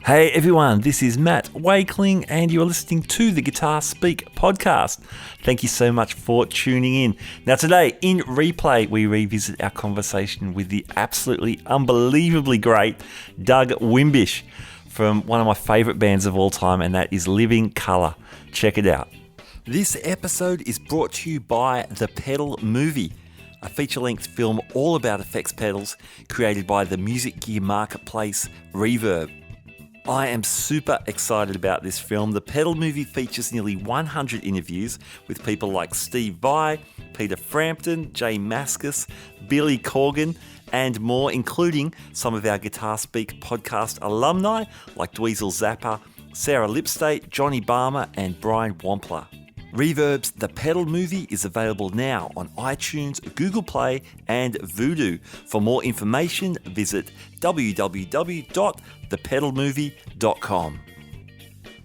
Hey everyone, this is Matt Wakeling and you're listening to the Guitar Speak podcast. Thank you so much for tuning in. Now today, in replay, we revisit our conversation with the absolutely unbelievably great Doug Wimbish from one of my favourite bands of all time, and that is Living Colour. Check it out. This episode is brought to you by The Pedal Movie, a feature-length film all about effects pedals created by the music gear marketplace Reverb. I am super excited about this film. The Pedal Movie features nearly 100 interviews with people like Steve Vai, Peter Frampton, Jay Mascis, Billy Corgan, and more, including some of our Guitar Speak podcast alumni like Dweezil Zappa, Sarah Lipstate, Johnny Barmer, and Brian Wampler. Reverb's The Pedal Movie is available now on iTunes, Google Play, and Vudu. For more information, visit www.thepedalmovie.com.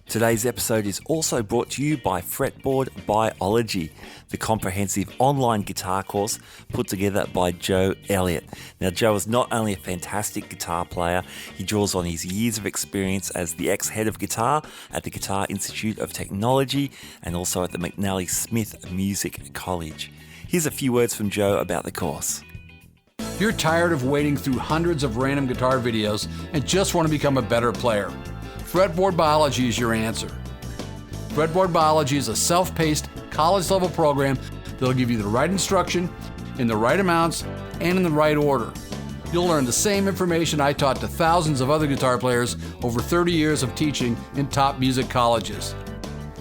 Today's episode is also brought to you by Fretboard Biology, the comprehensive online guitar course put together by Joe Elliott. Now, Joe is not only a fantastic guitar player, he draws on his years of experience as the ex-head of guitar at the Guitar Institute of Technology and also at the McNally Smith Music College. Here's a few words from Joe about the course. If you're tired of wading through hundreds of random guitar videos and just want to become a better player, Fretboard Biology is your answer. Fretboard Biology is a self-paced, college-level program that'll give you the right instruction, in the right amounts, and in the right order. You'll learn the same information I taught to thousands of other guitar players over 30 years of teaching in top music colleges.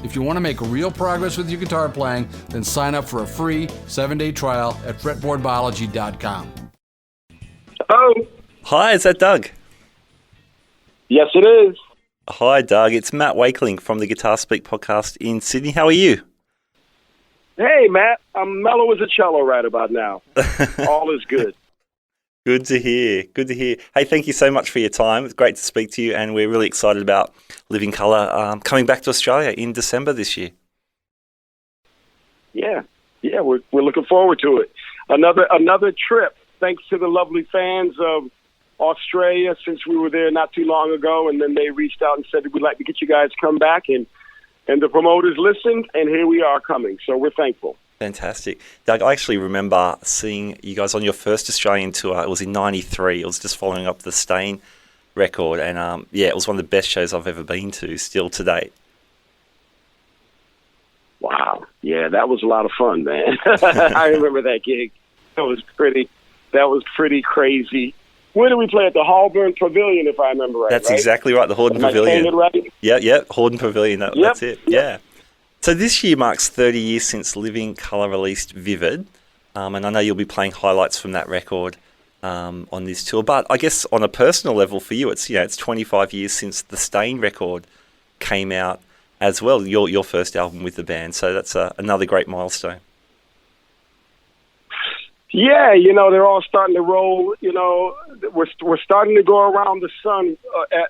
If you want to make real progress with your guitar playing, then sign up for a free 7-day trial at fretboardbiology.com. Hello. Hi, is that Doug? Yes, it is. Hi, Doug. It's Matt Wakeling from the Guitar Speak podcast in Sydney. How are you? Hey, Matt. I'm mellow as a cello right about now. All is good. Good to hear. Good to hear. Hey, thank you so much for your time. It's great to speak to you, and we're really excited about Living Colour coming back to Australia in December this year. Yeah, we're looking forward to it. Another trip. Thanks to the lovely fans of Australia, since we were there not too long ago, and then they reached out and said we'd like to get you guys to come back, and the promoters listened, and here we are coming. So we're thankful. Fantastic. Doug, I actually remember seeing you guys on your first Australian tour. It was in '93. It was just following up the Stain record, and it was one of the best shows I've ever been to still to date. Wow. Yeah, that was a lot of fun, man. I remember that gig. That was pretty crazy. Where did we play? At the Holborn Pavilion, if I remember right. That's right? exactly right, the Holborn Pavilion. Am I saying it right? Yeah, Holborn Pavilion, that's it, yeah. So this year marks 30 years since Living Colour released Vivid, and I know you'll be playing highlights from that record on this tour, but I guess on a personal level for you, it's 25 years since the Stain record came out as well, your first album with the band, so that's another great milestone. Yeah, they're all starting to roll. We're starting to go around the sun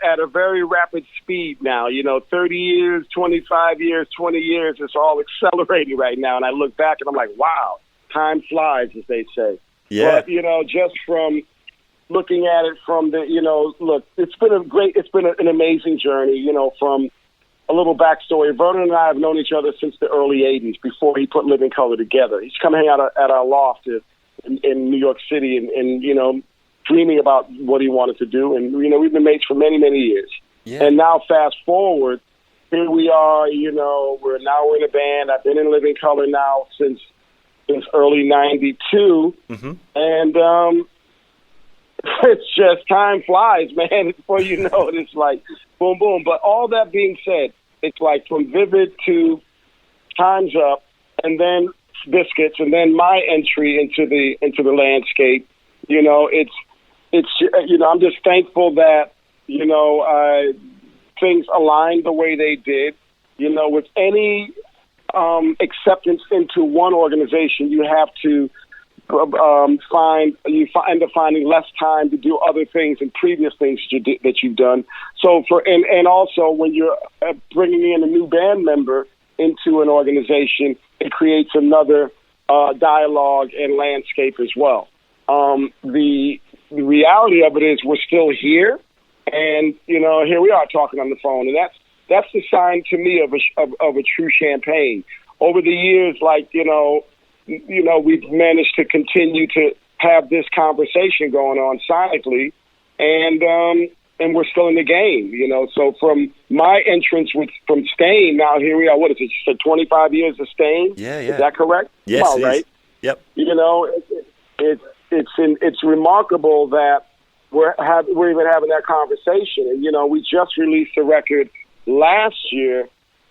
at a very rapid speed now. 30 years, 25 years, 20 years, it's all accelerating right now. And I look back and I'm like, wow, time flies, as they say. Yeah. But, just from looking at it from the, look, it's been an amazing journey, from a little backstory. Vernon and I have known each other since the early 80s, before he put Living Colour together. He's come hang out at our loft in New York City and dreaming about what he wanted to do. And, we've been mates for many, many years. Yeah. And now fast forward, here we are, we're in a band. I've been in Living Colour now since early 92. Mm-hmm. And it's just time flies, man. Before you know it, it's like boom, boom. But all that being said, it's like from Vivid to Time's Up, and then Biscuits, and then my entry into the landscape. I'm just thankful that things aligned the way they did. With any acceptance into one organization, you have to end up finding less time to do other things and previous things that you've done. So and also when you're bringing in a new band member into an organization, it creates another dialogue and landscape as well. The reality of it is we're still here, And, you know, here we are talking on the phone. And that's the sign to me of a true champagne. Over the years, like, you know, we've managed to continue to have this conversation going on sonically, and we're still in the game, you know. So from my entrance from Stain, now here we are. What is it? You said 25 years of Stain? Yeah. Is that correct? Yes, all right. Yep. You know, it's remarkable that we're even having that conversation. And, you know, we just released a record last year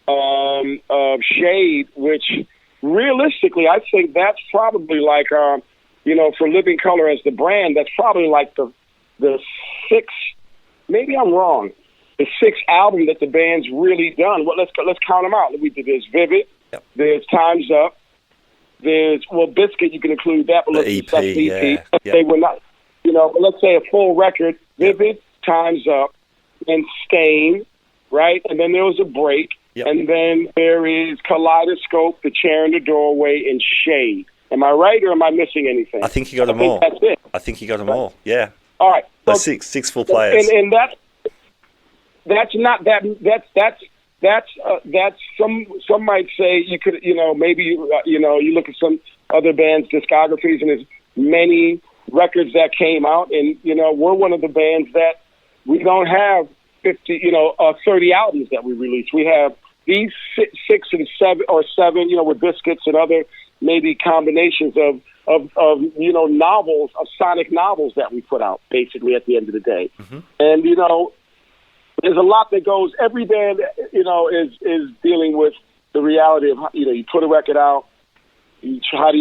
of Shade, which realistically, I think that's probably like, you know, for Living Color as the brand, that's probably like the sixth, maybe I'm wrong, the sixth album that the band's really done. Well, let's count them out. There's Vivid, Yep. There's Time's Up, there's, well, Biscuit, you can include that, but The that's EP, EP. yeah. They were not, you know, but let's say a full record, Vivid, Time's Up, and Stain, right? And then there was a break. Yep. And then there is Kaleidoscope, The Chair in the Doorway, and Shade. Am I right, or am I missing anything? I think you got them all. That's it. I think you got them all. Yeah. All right. So So- six full players. And that's not that. That's some might say you could, you know, maybe you know, you look at some other bands' discographies and there's many records that came out, and you know, we're one of the bands that we don't have 30 albums that we released. We have these six and seven, you know, with Biscuits and other maybe combinations of you know, novels, of sonic novels that we put out basically at the end of the day. Mm-hmm. And you know, there's a lot that goes. Every band, you know, is dealing with the reality of, you know, you put a record out. What do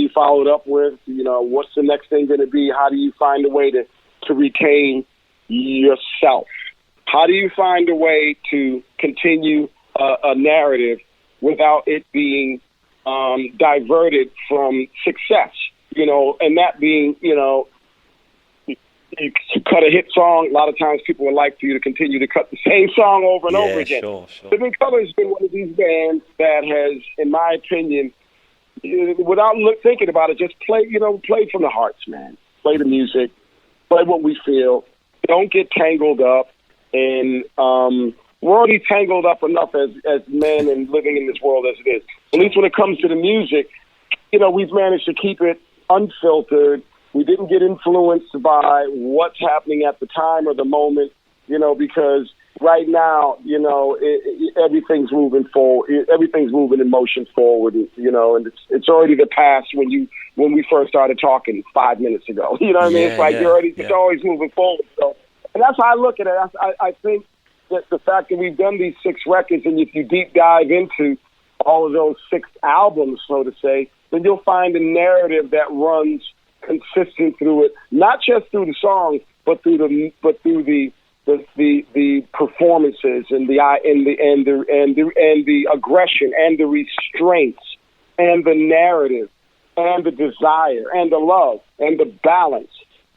you follow it up with? You know, what's the next thing going to be? How do you find a way to retain yourself? How do you find a way to continue a narrative without it being diverted from success? You know, and that being, you know, you cut a hit song. A lot of times people would like for you to continue to cut the same song over and over again. Sure. Living Color has been one of these bands that has, in my opinion, without thinking about it, just play from the hearts, man. Play the music, play what we feel. Don't get tangled up. And we're already tangled up enough as men and living in this world as it is. At least when it comes to the music, you know, we've managed to keep it unfiltered. We didn't get influenced by what's happening at the time or the moment, you know, because right now, you know, everything's moving forward. Everything's moving in motion forward, you know, and it's already the past when we first started talking 5 minutes ago. You know what I mean? It's like it's always moving forward. So, and that's how I look at it. I think that the fact that we've done these 6 records, and if you deep dive into all of those 6 albums, so to say, then you'll find a narrative that runs consistent through it, not just through the songs, but through the performances and the aggression and the restraints and the narrative and the desire and the love and the balance.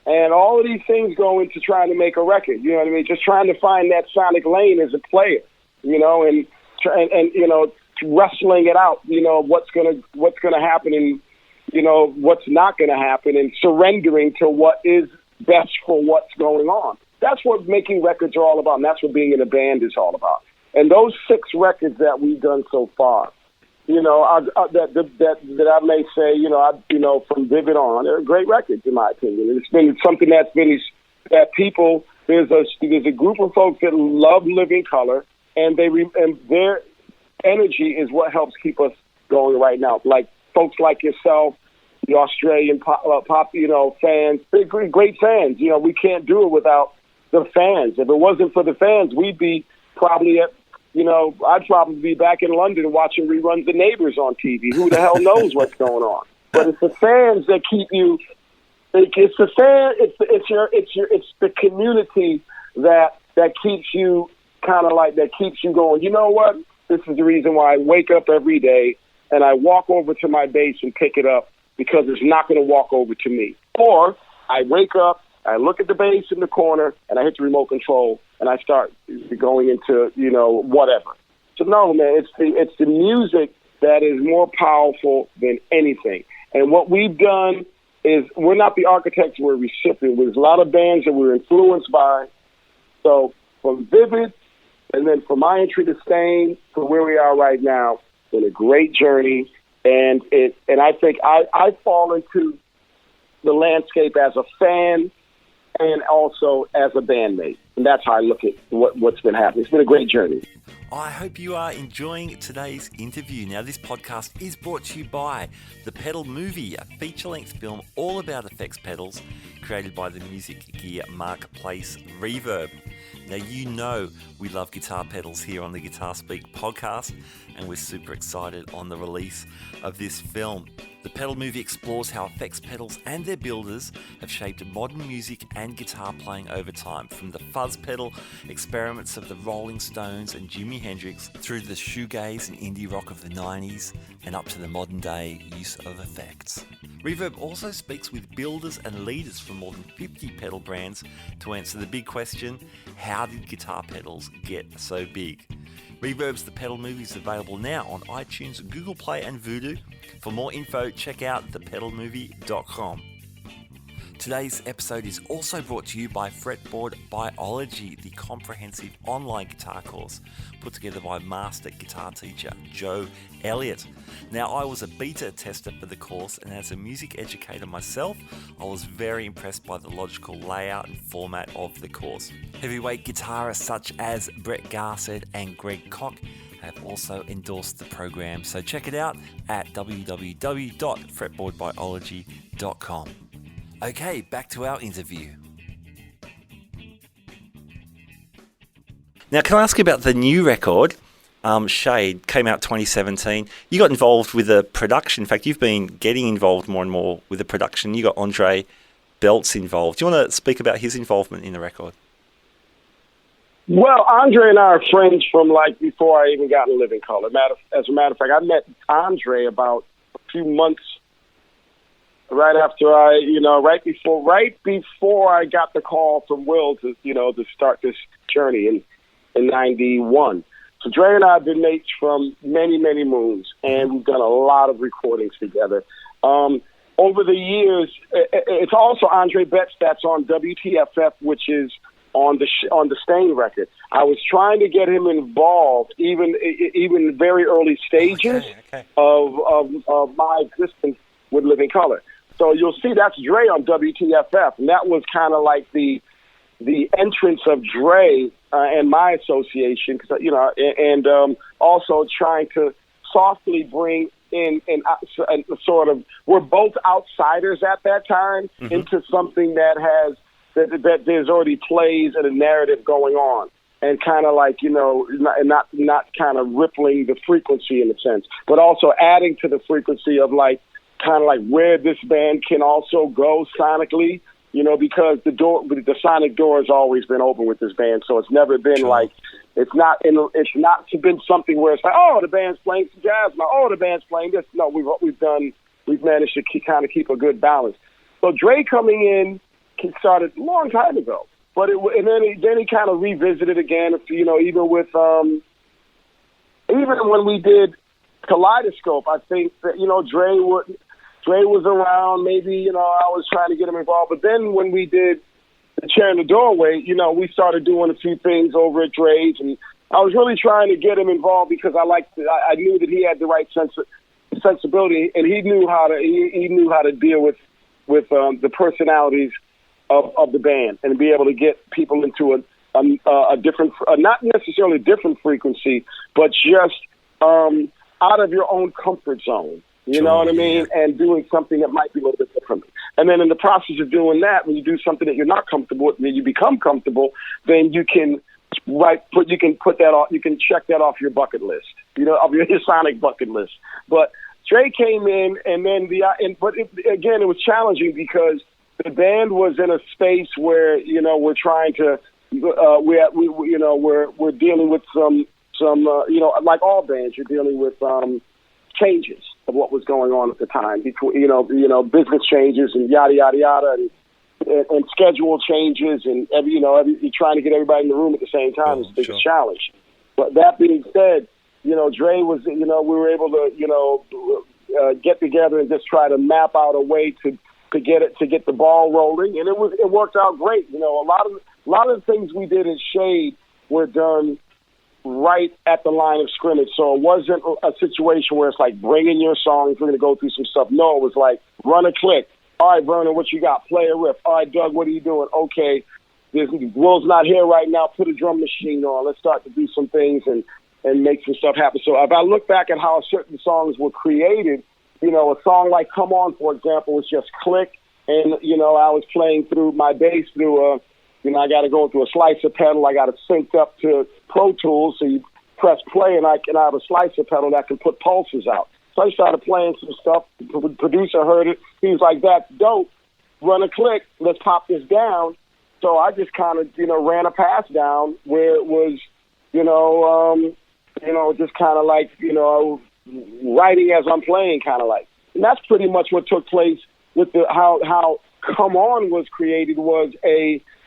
And all of these things go into trying to make a record. You know what I mean? Just trying to find that sonic lane as a player, you know, and you know, wrestling it out, you know, what's gonna happen and, you know, what's not going to happen, and surrendering to what is best for what's going on. That's what making records are all about, and that's what being in a band is all about. And those 6 records that we've done so far, you know, that I may say, you know, from Vivid on, they're great records in my opinion. And it's been something that people, there's a group of folks that love Living Color, and their energy is what helps keep us going right now. Like folks like yourself, the Australian pop, you know, fans, great fans. You know, we can't do it without the fans. If it wasn't for the fans, we'd be probably at, you know, I'd probably be back in London watching reruns of Neighbours on TV. Who the hell knows what's going on? But it's the fans that keep you. It's the fan. It's the community that keeps you kind of like, that keeps you going. You know what? This is the reason why I wake up every day and I walk over to my bass and pick it up, because it's not going to walk over to me. Or I wake up, I look at the bass in the corner, and I hit the remote control, and I start going into, you know, whatever. So no, man, it's the music that is more powerful than anything. And what we've done is, we're not the architects, we're recipients. There's a lot of bands that we're influenced by, So from Vivid, and then from my entry to Stain to where we are right now, it's been a great journey. And I think I fall into the landscape as a fan and also as a bandmate. And that's how I look at what's been happening. It's been a great journey. I hope you are enjoying today's interview. Now, this podcast is brought to you by The Pedal Movie, a feature-length film all about effects pedals created by the music gear marketplace Reverb. Now, you know we love guitar pedals here on the Guitar Speak podcast, and we're super excited on the release of this film. The Pedal Movie explores how effects pedals and their builders have shaped modern music and guitar playing over time, from the fuzz pedal experiments of the Rolling Stones and Jimi Hendrix through the shoegaze and indie rock of the 90s and up to the modern day use of effects. Reverb also speaks with builders and leaders from more than 50 pedal brands to answer the big question, how did guitar pedals get so big? Reverb's The Pedal Movie is available now on iTunes, Google Play and Vudu. For more info, check out thepedalmovie.com. Today's episode is also brought to you by Fretboard Biology, the comprehensive online guitar course put together by master guitar teacher Joe Elliott. Now, I was a beta tester for the course, and as a music educator myself, I was very impressed by the logical layout and format of the course. Heavyweight guitarists such as Brett Garsed and Greg Koch have also endorsed the program, so check it out at www.fretboardbiology.com. Okay, back to our interview. Now, can I ask you about the new record, Shade, came out 2017. You got involved with the production. In fact, you've been getting involved more and more with the production. You got Andre Beltz involved. Do you want to speak about his involvement in the record? Well, Andre and I are friends from before I even got in Living Color. As a matter of fact, I met Andre about a few months right after right before I got the call from Will to start this journey in 91. So Dre and I have been mates from many, many moons, and we've done a lot of recordings together. Over the years, it's also Andre Betts that's on WTFF, which is on the Stain record. I was trying to get him involved, even very early stages of my existence with Living Color. So you'll see that's Dre on WTFF, and that was kind of like the entrance of Dre and my association, and also trying to softly bring in sort of, we're both outsiders at that time into something that there's already plays and a narrative going on, and kind of not kind of rippling the frequency in a sense, but also adding to the frequency of where this band can also go sonically, because the sonic door has always been open with this band. So it's never been it's not been something where it's like, oh, the band's playing some jazz now, oh, the band's playing this. No, we've managed to kind of keep a good balance. So Dre coming in started a long time ago, but then he kind of revisited again, even when we did Kaleidoscope. I think that Dre was around, maybe, I was trying to get him involved. But then when we did The Chair in the Doorway, we started doing a few things over at Dre's, and I was really trying to get him involved because I knew that he had the right sensibility, and he knew how to deal with the personalities of the band and be able to get people into a different, not necessarily different frequency, but just out of your own comfort zone. You know what I mean? And doing something that might be a little bit different. And then in the process of doing that, when you do something that you're not comfortable with, when you become comfortable, then you can check that off your bucket list, of your sonic bucket list. But Dre came in, and then it was challenging because the band was in a space where we're trying to we're dealing with some like all bands, you're dealing with changes of what was going on at the time, between business changes and yada yada yada, and schedule changes, and you're trying to get everybody in the room at the same time is the biggest challenge. But that being said, Dre was we were able to get together and just try to map out a way to get the ball rolling, and it worked out great. A lot of a lot of the things we did in Shade were done right at the line of scrimmage. So it wasn't a situation where it's like, bring in your songs, we're going to go through some stuff. No, it was like, run a click. All right, Vernon, what you got? Play a riff. All right, Doug, what are you doing? Okay, Will's not here right now. Put a drum machine on. Let's start to do some things and make some stuff happen. So if I look back at how certain songs were created, you know, a song like Come On, for example, was just click. And, you know, I was playing through my bass through I got to go through a slicer pedal. I got to sync up to Pro Tools. So you press play, and I have a slicer pedal that can put pulses out. So I started playing some stuff. The producer heard it. He was like, that's dope. Run a click. Let's pop this down. So I just kind of, ran a pass down where it was, just kind of like, writing as I'm playing, kind of like. And that's pretty much what took place with how Come On was created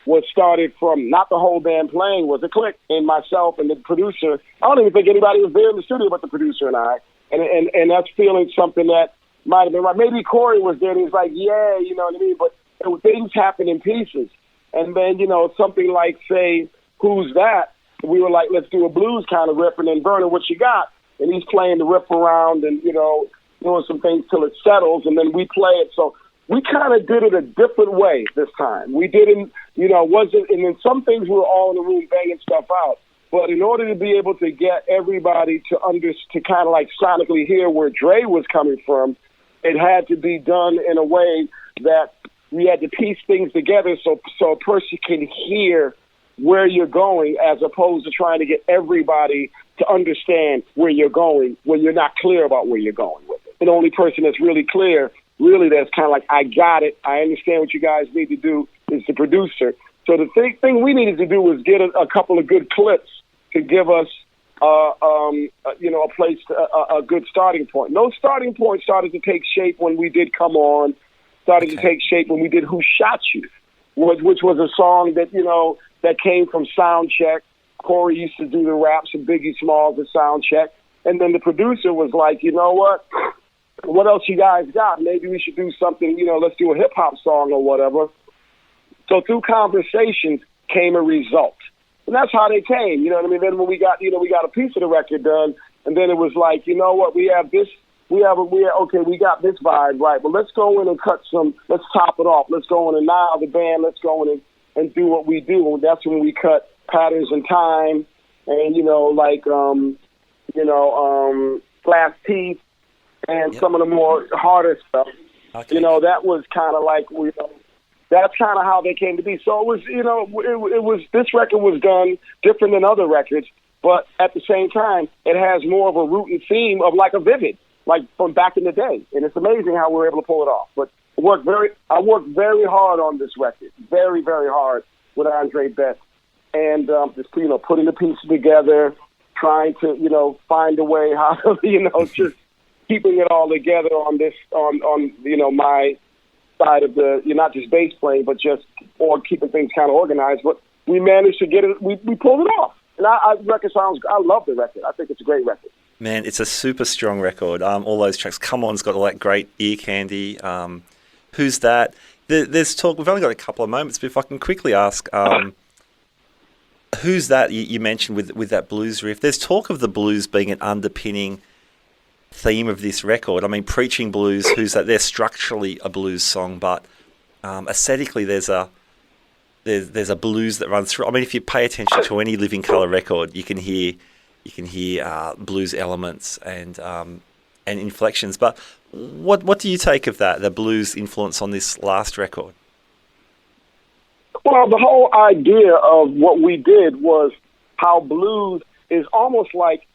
was started from not the whole band playing, was a click, and myself and the producer. I don't even think anybody was there in the studio but the producer and I. And that's feeling something that might have been right. Maybe Corey was there and he was like, yeah, you know what I mean? But things happen in pieces. And then, something like, say, Who's That? We were like, let's do a blues kind of riff, and then Vernon, what you got? And he's playing the riff around and, doing some things till it settles, and then we play it. So we kind of did it a different way this time. We didn't, wasn't, and then some things we were all in the room banging stuff out. But in order to be able to get everybody to kind of like sonically hear where Dre was coming from, it had to be done in a way that we had to piece things together so a person can hear where you're going, as opposed to trying to get everybody to understand where you're going when you're not clear about where you're going with it. The only person that's really clear, really that's kind of like, I got it, I understand what you guys need to do, is the producer. So the thing we needed to do was get a couple of good clips to give us, a place, a good starting point. Those starting points started to take shape when we did Come On, started to take shape when we did Who Shot You, which was a song that, that came from Soundcheck. Corey used to do the raps and Biggie Smalls at Soundcheck. And then the producer was like, you know what else you guys got? Maybe we should do something, let's do a hip-hop song or whatever. So through conversations came a result. And that's how they came, you know what I mean? Then when we got a piece of the record done, and then it was like, we have this, we got this vibe, right? But let's go in and let's top it off. Let's go in and now the band, let's go in and do what we do. And that's when we cut Patterns in Time and, Glass Teeth and some of the more harder stuff. Okay. That was kind of like, that's kind of how they came to be. So it was, it was, this record was done different than other records, but at the same time, it has more of a root and theme of like a Vivid, like from back in the day. And it's amazing how we were able to pull it off. But I worked very hard on this record, very, very hard with Andre Best. And just, putting the pieces together, trying to, find a way how to, just keeping it all together on this, on my side of the, not just bass playing, but just or keeping things kind of organized. But we managed to get it. We pulled it off, and I love the record. I think it's a great record. Man, it's a super strong record. All those tracks. Come On's got all that great ear candy. Who's That? There's talk. We've only got a couple of moments, but if I can quickly ask, Who's That? You mentioned with that blues riff. There's talk of the blues being an underpinning theme of this record. I mean, Preaching Blues, Who's That? They're structurally a blues song, but aesthetically there's a blues that runs through. I mean, if you pay attention to any Living Colour record, you can hear blues elements and inflections. But what do you take of that, the blues influence on this last record? Well, the whole idea of what we did was how blues is almost like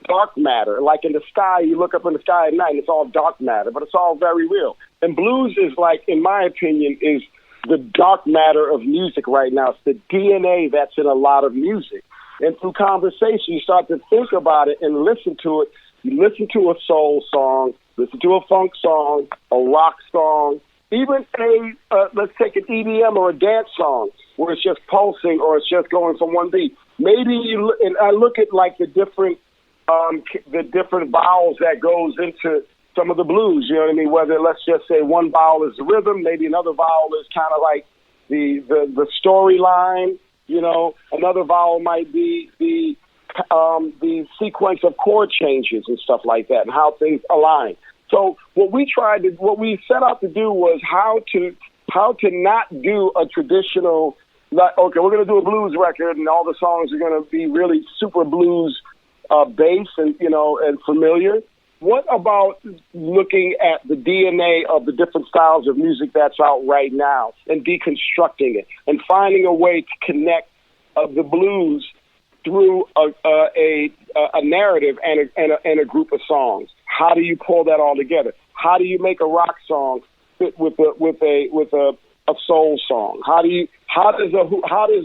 dark matter. Like in the sky, you look up in the sky at night and it's all dark matter, but it's all very real. And blues is like, in my opinion, is the dark matter of music right now. It's the DNA that's in a lot of music. And through conversation, you start to think about it and listen to it. You listen to a soul song, listen to a funk song, a rock song, even let's take an EDM or a dance song where it's just pulsing or it's just going from one beat. Maybe and I look at like the different vowels that goes into some of the blues, you know what I mean? Whether, let's just say, one vowel is the rhythm, maybe another vowel is kind of like the storyline, Another vowel might be the sequence of chord changes and stuff like that, and how things align. So what we set out to do was how to not do a traditional, like, okay, we're going to do a blues record and all the songs are going to be really super blues bass and familiar. What about looking at the DNA of the different styles of music that's out right now and deconstructing it and finding a way to connect the blues through a narrative and a group of songs? How do you pull that all together? How do you make a rock song fit with a soul song? How does a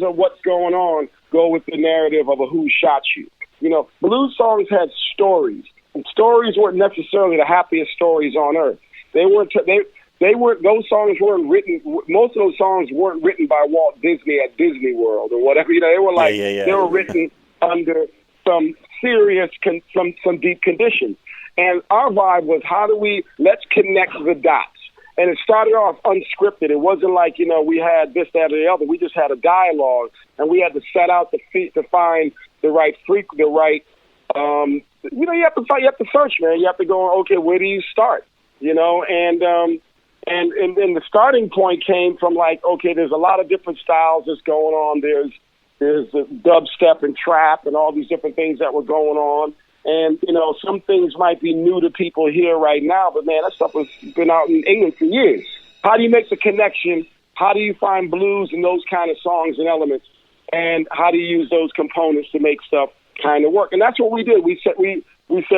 what's going on go with the narrative of a who shot you? Blues songs had stories. And stories weren't necessarily the happiest stories on earth. They weren't. Those songs weren't written. Most of those songs weren't written by Walt Disney at Disney World or whatever. They were like they were written under some serious, some deep conditions. And our vibe was, let's connect the dots. And it started off unscripted. It wasn't like we had this, that, or the other. We just had a dialogue, and we had to set out to find the right you have to search, man. You have to go, okay, where do you start? And then the starting point came from like, okay, there's a lot of different styles that's going on. There's dubstep and trap and all these different things that were going on. And, some things might be new to people here right now, but man, that stuff has been out in England for years. How do you make the connection? How do you find blues and those kind of songs and elements? And how do you use those components to make stuff kind of work? And that's what we did. We said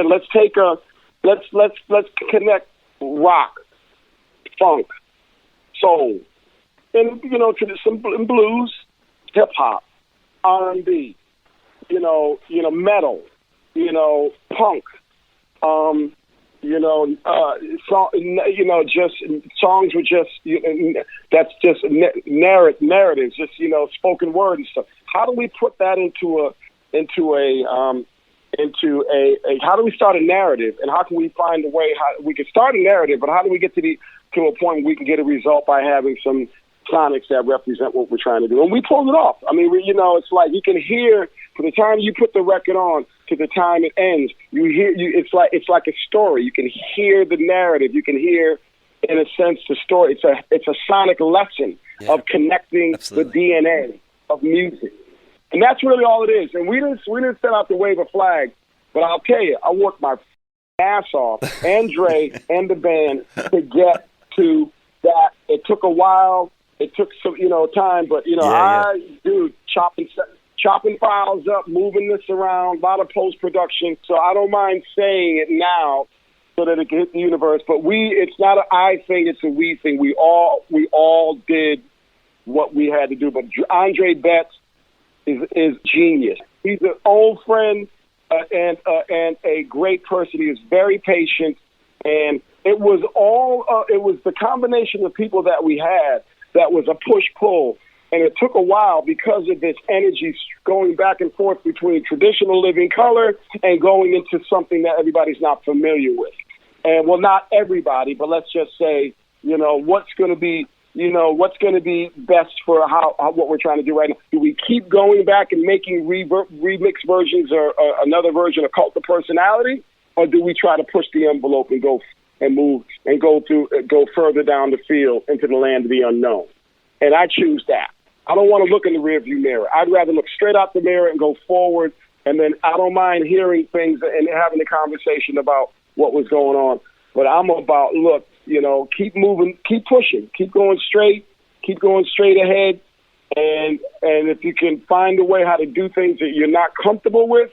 let's connect rock, funk, soul, and to some blues, hip hop, R&B, metal, punk, just songs with just that's just narratives, just spoken word and stuff. How do we put that into how do we start a narrative, and how can we find a way how we can start a narrative, but how do we get to a point where we can get a result by having some sonics that represent what we're trying to do? And we pulled it off. I mean, it's like you can hear from the time you put the record on to the time it ends. It's like a story. You can hear the narrative. You can hear, in a sense, the story. It's a sonic lesson of connecting the DNA of music. And that's really all it is. And we didn't set out to wave a flag, but I'll tell you, I worked my ass off, Andre and the band, to get to that. It took a while. It took some, time, but chopping files up, moving this around, a lot of post production. So I don't mind saying it now, so that it can hit the universe. But it's not an I thing; it's a we thing. We all did what we had to do. But Andre Betts is genius. He's an old friend and a great person. He is very patient, and it was the combination of people that we had that was a push-pull, and it took a while because of this energy going back and forth between traditional living color and going into something that everybody's not familiar with. And well, not everybody, but let's just say, what's going to be best for what we're trying to do right now. Do we keep going back and making remix versions or another version of Cult of Personality, or do we try to push the envelope and go and move and go further down the field into the land of the unknown? And I choose that. I don't want to look in the rearview mirror. I'd rather look straight out the mirror and go forward. And then I don't mind hearing things and having a conversation about what was going on. But I'm about, look, keep moving, keep pushing, keep going straight ahead. And if you can find a way how to do things that you're not comfortable with,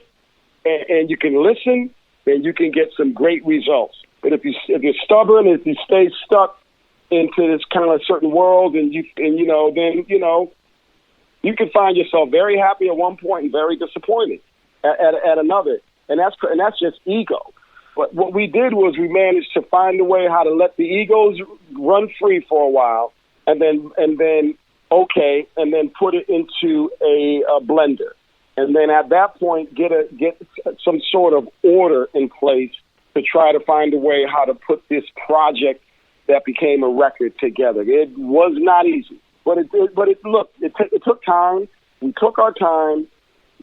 and you can listen, then you can get some great results. But if you're stubborn, if you stay stuck into this kind of certain world, then you can find yourself very happy at one point and very disappointed at another. And that's just ego. But what we did was we managed to find a way how to let the egos run free for a while, and then put it into a blender, and then at that point get some sort of order in place to try to find a way how to put this project that became a record together. It was not easy, but it took time, We took our time,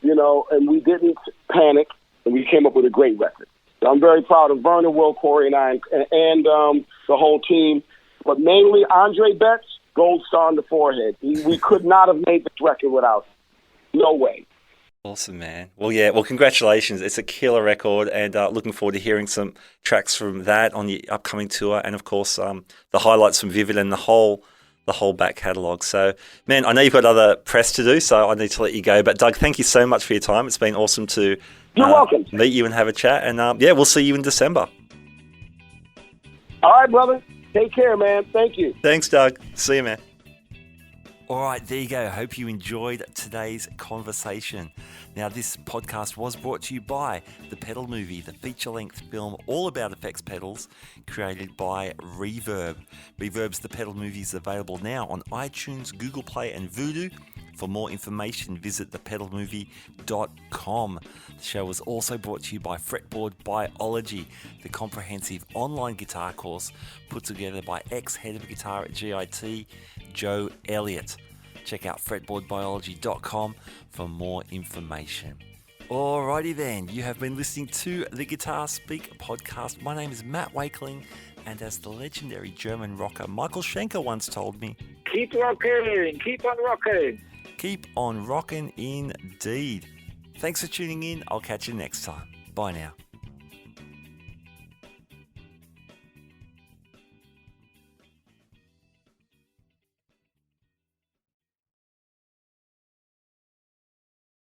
and we didn't panic, and we came up with a great record. So I'm very proud of Vernon, Will, Corey, and I, and the whole team. But mainly Andre Betts, gold star on the forehead. We could not have made this record without him. No way. Awesome, man. Well, yeah. Well, congratulations. It's a killer record, and looking forward to hearing some tracks from that on the upcoming tour, and of course, the highlights from Vivid and the whole back catalogue. So, man, I know you've got other press to do, so I need to let you go. But Doug, thank you so much for your time. It's been awesome to You're welcome. Meet you and have a chat. And we'll see you in December. All right, brother. Take care, man. Thank you. Thanks, Doug. See you, man. All right, there you go. Hope you enjoyed today's conversation. Now, this podcast was brought to you by The Pedal Movie, the feature-length film all about effects pedals, created by Reverb. Reverb's The Pedal Movie is available now on iTunes, Google Play, and Vudu. For more information, visit thepedalmovie.com. The show was also brought to you by Fretboard Biology, the comprehensive online guitar course put together by ex-head of guitar at GIT, Joe Elliott. Check out fretboardbiology.com for more information. Alrighty then, you have been listening to the Guitar Speak podcast. My name is Matt Wakeling, and as the legendary German rocker Michael Schenker once told me, keep rocking, keep on rocking. Keep on rocking indeed. Thanks for tuning in. I'll catch you next time. Bye now.